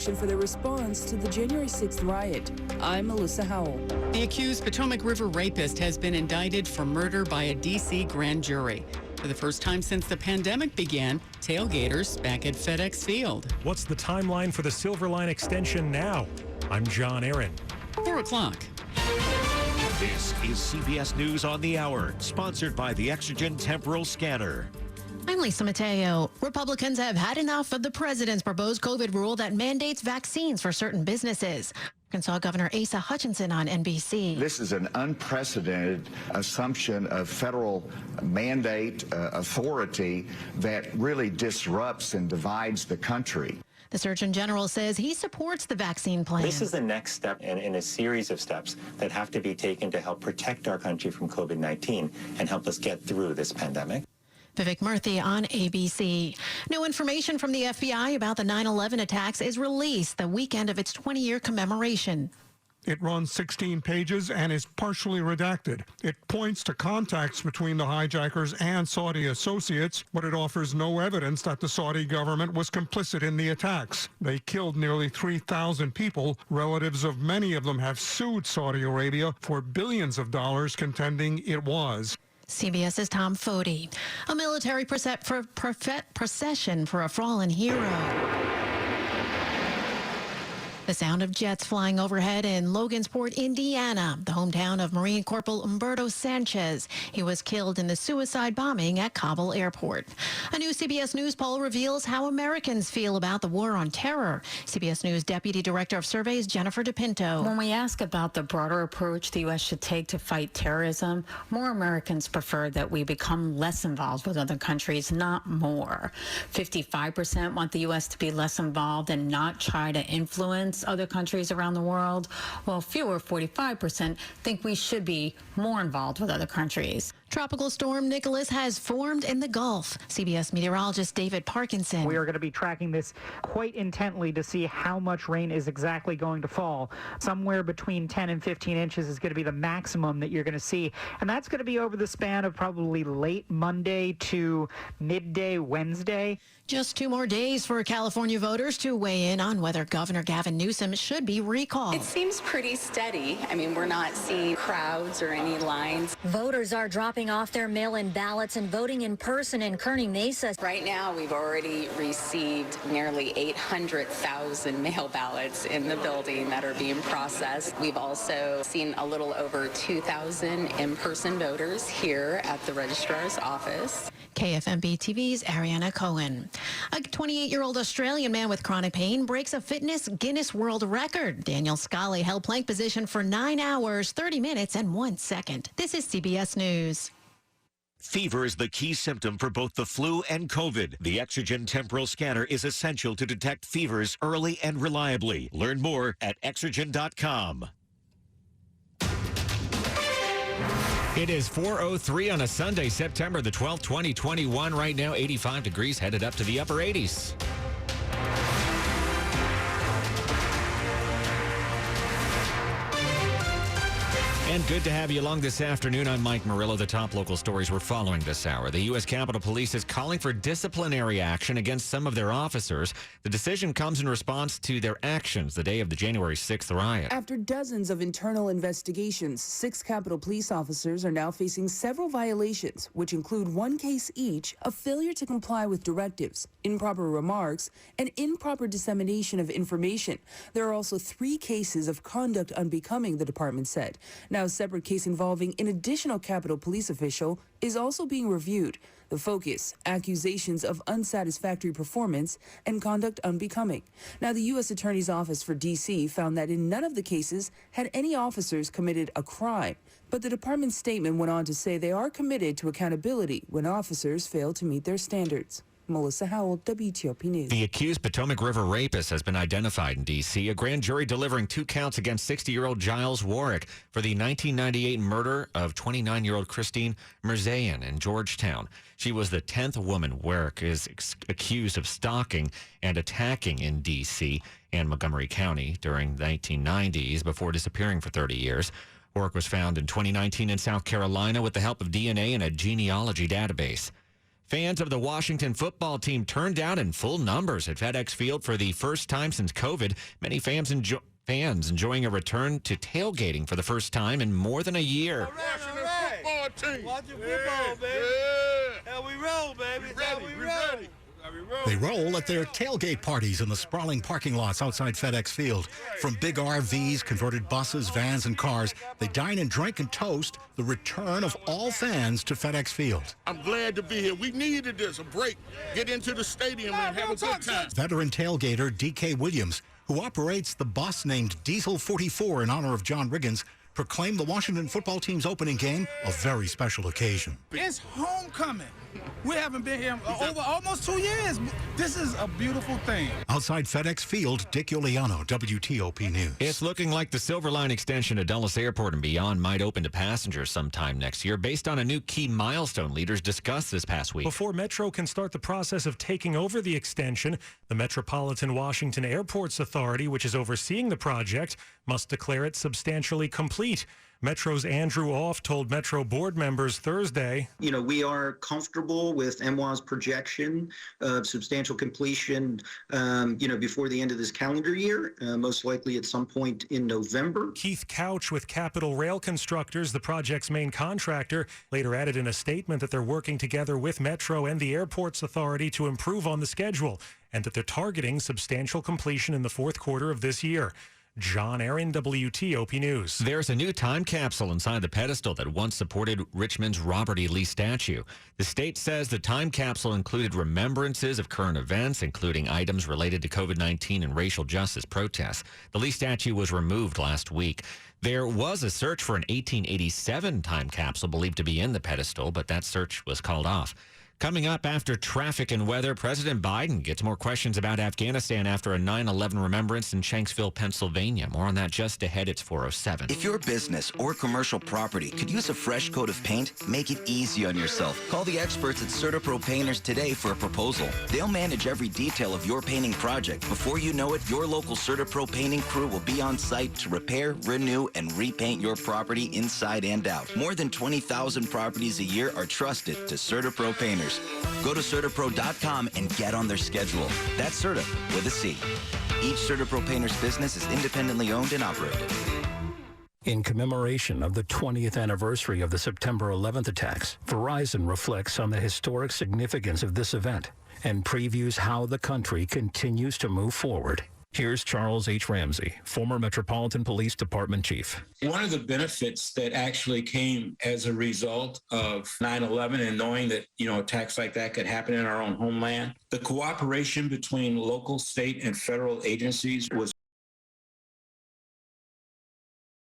action for their response to the January 6th riot. I'm Melissa Howell. The accused Potomac River rapist has been indicted for murder by a D.C. grand jury. For the first time since the pandemic began, tailgaters back at FedEx Field. What's the timeline for the Silver Line extension now? I'm John Aaron. 4 o'clock. This is CBS News on the Hour, sponsored by the Exogen Temporal Scanner. I'm Lisa Mateo. Republicans have had enough of the president's proposed COVID rule that mandates vaccines for certain businesses. Arkansas Governor Asa Hutchinson on NBC. This is an unprecedented assumption of federal mandate authority that really disrupts and divides the country. The Surgeon General says he supports the vaccine plan. This is the next step in a series of steps that have to be taken to help protect our country from COVID-19 and help us get through this pandemic. Vivek Murthy on ABC. New information from the FBI about the 9/11 attacks is released the weekend of its 20-year commemoration. It runs 16 pages and is partially redacted. It points to contacts between the hijackers and Saudi associates, but it offers no evidence that the Saudi government was complicit in the attacks. They killed nearly 3,000 people. Relatives of many of them have sued Saudi Arabia for billions of dollars, contending it was. CBS's Tom Foti. A military procession for a fallen hero. The sound of jets flying overhead in Logansport, Indiana, the hometown of Marine Corporal Humberto Sanchez. He was killed in the suicide bombing at Kabul Airport. A new CBS News poll reveals how Americans feel about the war on terror. CBS News Deputy Director of Surveys Jennifer DePinto. When we ask about the broader approach the U.S. should take to fight terrorism, more Americans prefer that we become less involved with other countries, not more. 55% want the U.S. to be less involved and not try to influence other countries around the world, while fewer, 45%, think we should be more involved with other countries. Tropical storm Nicholas has formed in the Gulf. CBS meteorologist David Parkinson. We are going to be tracking this quite intently to see how much rain is exactly going to fall. Somewhere between 10 and 15 inches is going to be the maximum that you're going to see. And that's going to be over the span of probably late Monday to midday Wednesday. Just 2 more days for California voters to weigh in on whether Governor Gavin Newsom should be recalled. It seems pretty steady. I mean, we're not seeing crowds or any lines. Voters are dropping off their mail-in ballots and voting in person in Kearney Mesa. Right now, we've already received nearly 800,000 mail ballots in the building that are being processed. We've also seen a little over 2,000 in-person voters here at the registrar's office. KFMB TV's Ariana Cohen. A 28-year-old Australian man with chronic pain breaks a fitness Guinness World Record. Daniel Scally held plank position for 9 hours, 30 minutes, and 1 second. This is CBS News. Fever is the key symptom for both the flu and COVID. The Exogen Temporal Scanner is essential to detect fevers early and reliably. Learn more at exogen.com. It is 4:03 on a Sunday, September the 12th, 2021. Right now, 85 degrees, headed up to the upper 80s. And good to have you along this afternoon. I'm Mike Murillo. The top local stories we're following this hour. The U.S. Capitol Police is calling for disciplinary action against some of their officers. The decision comes in response to their actions the day of the January 6th riot. After dozens of internal investigations, 6 Capitol Police officers are now facing several violations, which include 1 case each of failure to comply with directives, improper remarks, and improper dissemination of information. There are also 3 cases of conduct unbecoming, the department said. Now, a separate case involving an additional Capitol Police official is also being reviewed. The focus, accusations of unsatisfactory performance and conduct unbecoming. Now, the U.S. Attorney's Office for D.C. found that in none of the cases had any officers committed a crime. But the department's statement went on to say they are committed to accountability when officers fail to meet their standards. Melissa Howell, WTOP News. The accused Potomac River rapist has been identified in D.C. A grand jury delivering 2 counts against 60-year-old Giles Warwick for the 1998 murder of 29-year-old Christine Mirzayan in Georgetown. She was the 10th woman Warwick is accused of stalking and attacking in D.C. and Montgomery County during the 1990s before disappearing for 30 years. Warwick was found in 2019 in South Carolina with the help of DNA and a genealogy database. Fans of the Washington football team turned out in full numbers at FedEx Field for the first time since COVID. Many fans enjoying a return to tailgating for the first time in more than a year. Washington football team. Watching football, baby. Yeah. How we roll, baby. We ready. They roll at their tailgate parties in the sprawling parking lots outside FedEx Field. From big RVs, converted buses, vans, and cars, they dine and drink and toast the return of all fans to FedEx Field. I'm glad to be here. We needed this, a break. Get into the stadium and have a good time. Veteran tailgater D.K. Williams, who operates the bus named Diesel 44 in honor of John Riggins, proclaimed the Washington football team's opening game a very special occasion. It's homecoming. We haven't been here over almost 2 years. This is a beautiful thing. Outside FedEx Field, Dick Iuliano, WTOP News. It's looking like the Silver Line extension at Dulles Airport and beyond might open to passengers sometime next year based on a new key milestone leaders discussed this past week. Before Metro can start the process of taking over the extension, the Metropolitan Washington Airports Authority, which is overseeing the project, must declare it substantially complete. Metro's Andrew Off told Metro board members Thursday, we are comfortable with MWA's projection of substantial completion, before the end of this calendar year, most likely at some point in November. Keith Couch with Capital Rail Constructors, the project's main contractor, later added in a statement that they're working together with Metro and the Airports Authority to improve on the schedule and that they're targeting substantial completion in the fourth quarter of this year. John Aaron, WTOP News. There's a new time capsule inside the pedestal that once supported Richmond's Robert E. Lee statue. The state says the time capsule included remembrances of current events, including items related to COVID-19 and racial justice protests. The Lee statue was removed last week. There was a search for an 1887 time capsule believed to be in the pedestal, but that search was called off. Coming up after traffic and weather, President Biden gets more questions about Afghanistan after a 9/11 remembrance in Shanksville, Pennsylvania. More on that just ahead. It's 4:07. If your business or commercial property could use a fresh coat of paint, make it easy on yourself. Call the experts at CertaPro Painters today for a proposal. They'll manage every detail of your painting project. Before you know it, your local CertaPro painting crew will be on site to repair, renew, and repaint your property inside and out. More than 20,000 properties a year are trusted to CertaPro Painters. Go to CertaPro.com and get on their schedule. That's Certa with a C. Each CertaPro Painters business is independently owned and operated. In commemoration of the 20th anniversary of the September 11th attacks, Verizon reflects on the historic significance of this event and previews how the country continues to move forward. Here's Charles H. Ramsey, former Metropolitan Police Department chief. One of the benefits that actually came as a result of 9/11 and knowing that, attacks like that could happen in our own homeland, the cooperation between local, state, and federal agencies was